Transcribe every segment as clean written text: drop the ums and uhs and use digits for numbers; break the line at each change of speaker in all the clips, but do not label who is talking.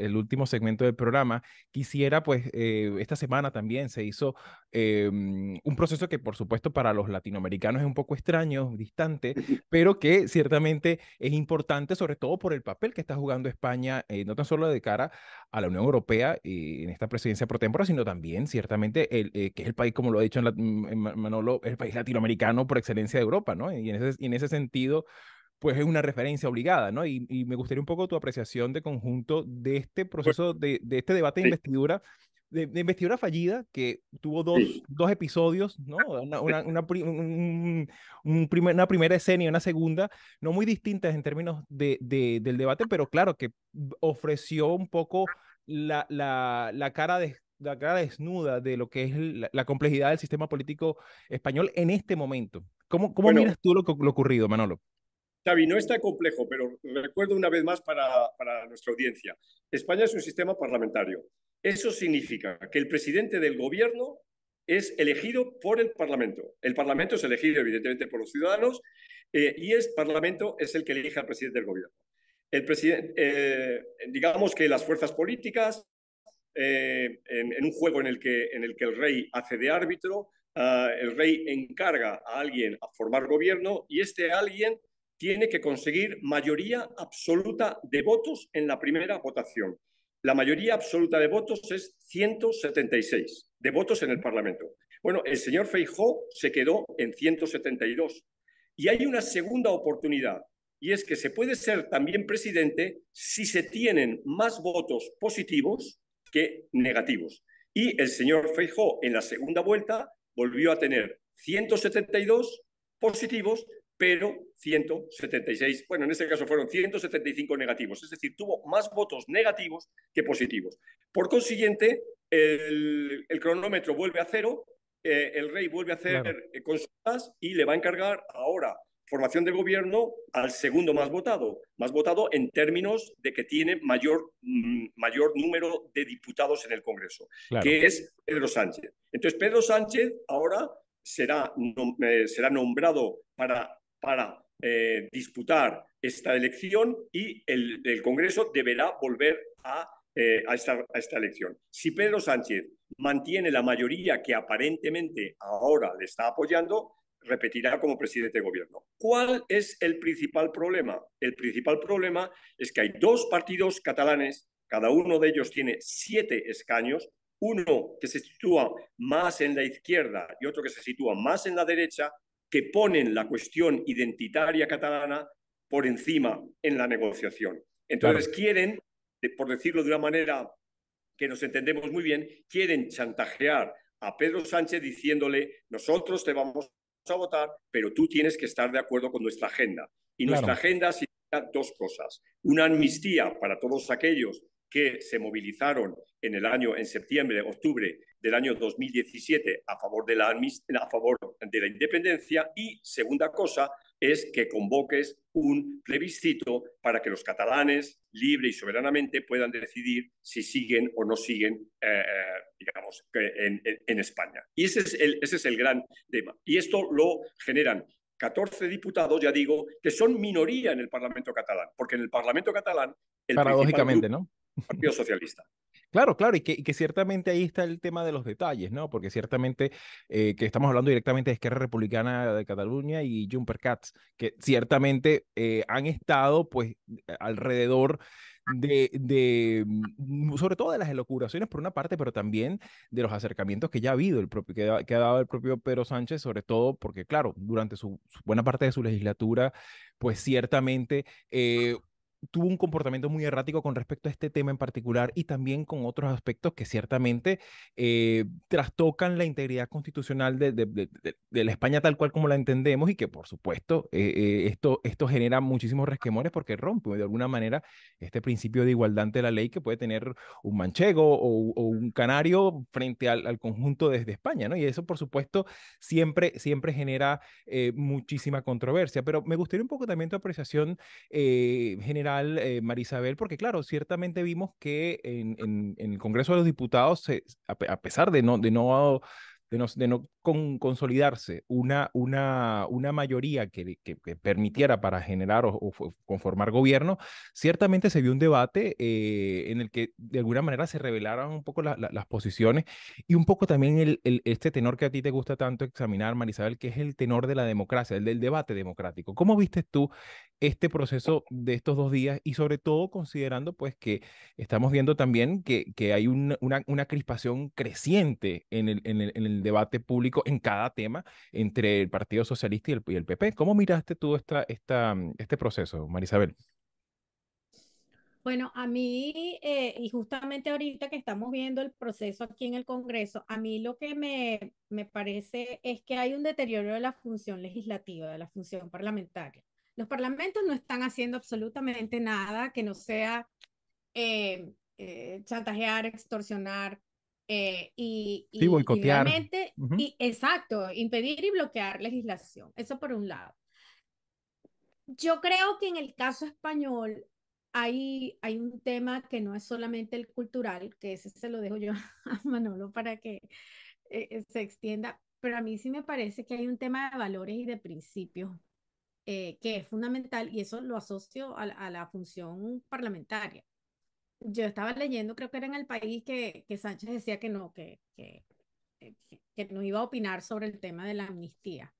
el último segmento del programa, quisiera, pues, esta semana también se hizo un proceso que, por supuesto, para los latinoamericanos es un poco extraño, distante, pero que ciertamente es importante, sobre todo por el papel que está jugando España, no tan solo de cara a la Unión Europea en esta presidencia pro tempore, sino también, ciertamente, que es el país, como lo ha dicho Manolo, el país latinoamericano por excelencia de Europa, ¿no? Y en ese sentido pues es una referencia obligada, ¿no? Y me gustaría un poco tu apreciación de conjunto de este
Pues,
proceso, de este debate
sí,
de investidura fallida que tuvo
sí.
dos episodios, ¿no? Una primera escena y una segunda, no muy distintas en términos del debate, pero claro, que ofreció un poco la cara desnuda de lo que es la complejidad del sistema político español en este momento. ¿Cómo
Bueno,
miras tú lo ocurrido, Manolo?
Xavi, no está complejo, pero recuerdo una vez más para nuestra audiencia. España es un sistema parlamentario. Eso significa que el presidente del gobierno es elegido por el Parlamento. El Parlamento es elegido, evidentemente, por los ciudadanos y el Parlamento es el que elige al presidente del gobierno. El presidente, digamos que las fuerzas políticas, en un juego en el que el rey hace de árbitro, el rey encarga a alguien a formar gobierno y este alguien tiene que conseguir mayoría absoluta de votos en la primera votación. La mayoría absoluta de votos es 176 de votos en el Parlamento. Bueno, el señor Feijóo se quedó en 172 y hay una segunda oportunidad y es que se puede ser también presidente si se tienen más votos positivos que negativos. Y el señor Feijóo en la segunda vuelta volvió a tener 172 positivos, pero 176, bueno, en este caso fueron 175 negativos, es decir, tuvo más votos negativos que positivos. Por consiguiente, el cronómetro vuelve a cero, el rey vuelve a
Claro.
hacer consultas y le va a encargar ahora formación de gobierno al segundo más votado en términos de que tiene mayor número de diputados en el Congreso,
Claro,
que es Pedro Sánchez. Entonces, Pedro Sánchez ahora será nombrado para disputar esta elección y el Congreso deberá volver a esta elección. Si Pedro Sánchez mantiene la mayoría que aparentemente ahora le está apoyando, repetirá como presidente de gobierno. ¿Cuál es el principal problema? El principal problema es que hay dos partidos catalanes, cada uno de ellos tiene 7 escaños, uno que se sitúa más en la izquierda y otro que se sitúa más en la derecha, que ponen la cuestión identitaria catalana por encima en la negociación.
claro.
Entonces quieren, por decirlo de una manera que nos entendemos muy bien, quieren chantajear a Pedro Sánchez diciéndole, nosotros te vamos a votar, pero tú tienes que estar de acuerdo con nuestra agenda. Y nuestra
Claro,
agenda significa dos cosas. Una amnistía para todos aquellos que se movilizaron en septiembre, octubre del año 2017 a favor de la independencia y segunda cosa es que convoques un plebiscito para que los catalanes libre y soberanamente puedan decidir si siguen o no siguen, digamos, en España. Y ese es el gran tema. Y esto lo generan 14 diputados, ya digo, que son minoría en el Parlamento catalán, porque en el Parlamento catalán el principal
paradójicamente,
grupo
¿no?
es el Partido Socialista.
Claro, claro, y que ciertamente ahí está el tema de los detalles, ¿no? Porque ciertamente que estamos hablando directamente de Esquerra Republicana de Cataluña y Junts, que ciertamente han estado, pues, alrededor sobre todo de las elucubraciones por una parte, pero también de los acercamientos que ya ha habido, que ha dado el propio Pedro Sánchez, sobre todo porque, claro, durante su buena parte de su legislatura, pues ciertamente tuvo un comportamiento muy errático con respecto a este tema en particular y también con otros aspectos que ciertamente trastocan la integridad constitucional de la España tal cual como la entendemos y que por supuesto esto genera muchísimos resquemores porque rompe de alguna manera este principio de igualdad ante la ley que puede tener un manchego o un canario frente al conjunto desde España, ¿no? Y eso por supuesto siempre genera muchísima controversia, pero me gustaría un poco también tu apreciación general, Marisabel, porque claro, ciertamente vimos que en el Congreso de los Diputados, a pesar de no consolidarse una mayoría que permitiera para generar o conformar gobierno, ciertamente se vio un debate en el que de alguna manera se revelaron un poco las posiciones y un poco también este tenor que a ti te gusta tanto examinar, Marisabel, que es el tenor de la democracia, el del debate democrático. ¿Cómo viste tú este proceso de estos 2 días y sobre todo considerando pues que estamos viendo también que hay una crispación creciente en el debate público en cada tema entre el Partido Socialista y el PP? ¿Cómo miraste tú este proceso, Marisabel?
Bueno, a mí, y justamente ahorita que estamos viendo el proceso aquí en el Congreso, a mí lo que me parece es que hay un deterioro de la función legislativa, de la función parlamentaria. Los parlamentos no están haciendo absolutamente nada que no sea chantajear, extorsionar
Sí,
y
boicotear.
realmente,
Ujú.
y, exacto, impedir y bloquear legislación. Eso por un lado. Yo creo que en el caso español hay un tema que no es solamente el cultural, que ese se lo dejo yo a Manolo para que se extienda, pero a mí sí me parece que hay un tema de valores y de principios que es fundamental y eso lo asocio a la función parlamentaria. Yo estaba leyendo, creo que era en El País, que Sánchez decía que no, que no iba a opinar sobre el tema de la amnistía.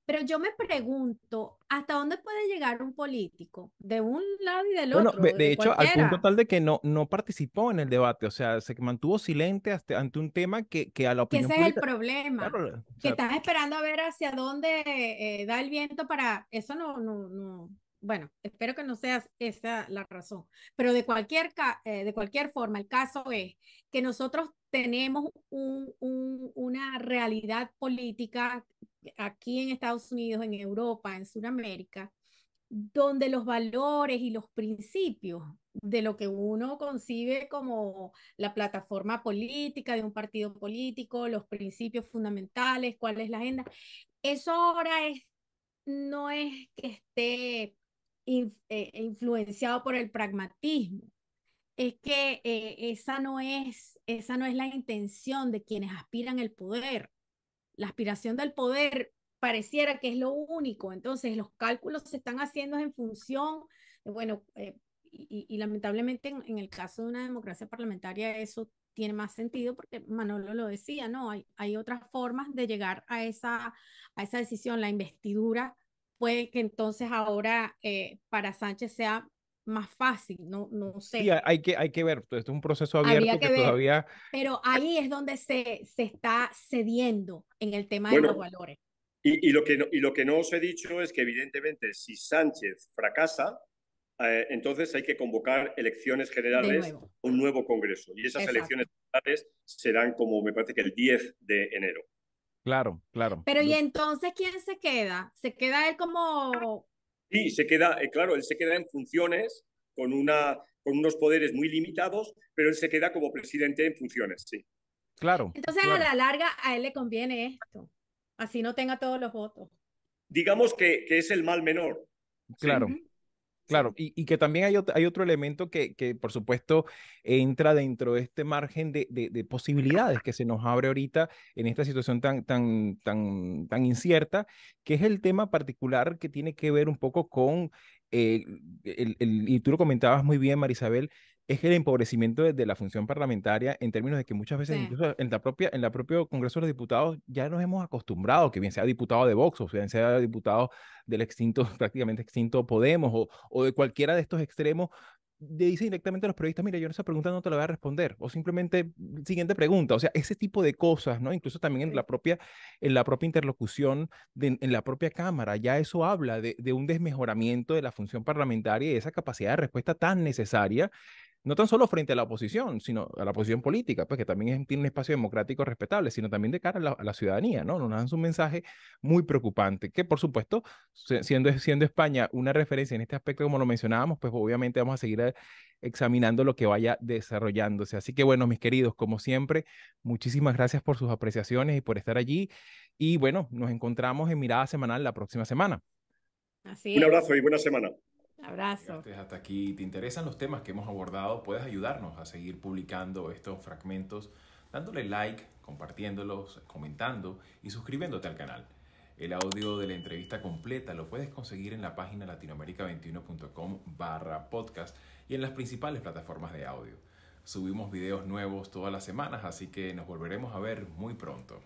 Pero yo me pregunto, ¿hasta dónde puede llegar un político de un lado y del
Bueno,
otro,
de
de
hecho, al punto
cualquiera?
tal de que no participó en el debate, o sea, se mantuvo silente ante un tema que a la
Que
opinión
ese es el
pública,
problema,
claro, o
que
sea,
estás esperando a ver hacia dónde da el viento para... Eso bueno, espero que no sea esa la razón, pero de cualquier forma, el caso es que nosotros tenemos una realidad política aquí en Estados Unidos, en Europa, en Sudamérica, donde los valores y los principios de lo que uno concibe como la plataforma política de un partido político, los principios fundamentales, cuál es la agenda, eso ahora no es que esté influenciado por el pragmatismo, es que esa no es la intención de quienes aspiran al poder. La aspiración del poder pareciera que es lo único. Entonces, los cálculos se están haciendo en función, bueno, y lamentablemente en el caso de una democracia parlamentaria eso tiene más sentido porque Manolo lo decía, ¿no? Hay otras formas de llegar a esa decisión. La investidura puede que entonces ahora para Sánchez sea más fácil, no
sí,
sé,
hay que ver, esto es un proceso abierto
habría
que
que ver,
todavía,
pero ahí es donde se está cediendo en el tema de los
Bueno,
valores.
y lo que no os he dicho es que evidentemente si Sánchez fracasa, entonces hay que convocar elecciones
De
generales,
nuevo.
un nuevo Congreso. Y esas elecciones
Exacto.
generales serán como me parece que el 10 de enero.
claro, claro.
Pero ¿y entonces quién se queda? ¿Se queda él como...
Y se queda, claro, él se queda en funciones con unos poderes muy limitados, pero él se queda como presidente en funciones, sí.
Claro,
Entonces a
claro,
la larga a él le conviene esto, así no tenga todos los votos.
Digamos que es el mal menor, sí,
claro.
Ujú.
Claro,
sí.
y que también hay otro elemento que, por supuesto, entra dentro de este margen de posibilidades que se nos abre ahorita en esta situación tan incierta, que es el tema particular que tiene que ver un poco con, eh, y tú lo comentabas muy bien, Marisabel, es el empobrecimiento de la función parlamentaria en términos de que muchas veces,
Sí.
incluso en la propio Congreso de los Diputados, ya nos hemos acostumbrado, que bien sea diputado de Vox o bien sea diputado del extinto, prácticamente extinto Podemos o de cualquiera de estos extremos, le dice directamente a los periodistas, mira, yo en esa pregunta no te la voy a responder, o simplemente, siguiente pregunta, o sea, ese tipo de cosas, ¿no? Incluso también
Sí.
en la propia interlocución, en la propia Cámara, ya eso habla de un desmejoramiento de la función parlamentaria y de esa capacidad de respuesta tan necesaria no tan solo frente a la oposición, sino a la oposición política, pues que también tiene un espacio democrático respetable, sino también de cara a la ciudadanía, ¿no? Nos dan un mensaje muy preocupante, que por supuesto, siendo España una referencia en este aspecto, como lo mencionábamos, pues obviamente vamos a seguir examinando lo que vaya desarrollándose. Así que bueno, mis queridos, como siempre, muchísimas gracias por sus apreciaciones y por estar allí. Y bueno, nos encontramos en Mirada Semanal la próxima semana.
Así
Un
es.
abrazo y buena semana.
Abrazo.
Llegaste hasta aquí, te interesan los temas que hemos abordado, puedes ayudarnos a seguir publicando estos fragmentos dándole like, compartiéndolos, comentando y suscribiéndote al canal. El audio de la entrevista completa lo puedes conseguir en la página latinoamerica21.com/podcast y en las principales plataformas de audio. Subimos videos nuevos todas las semanas, así que nos volveremos a ver muy pronto.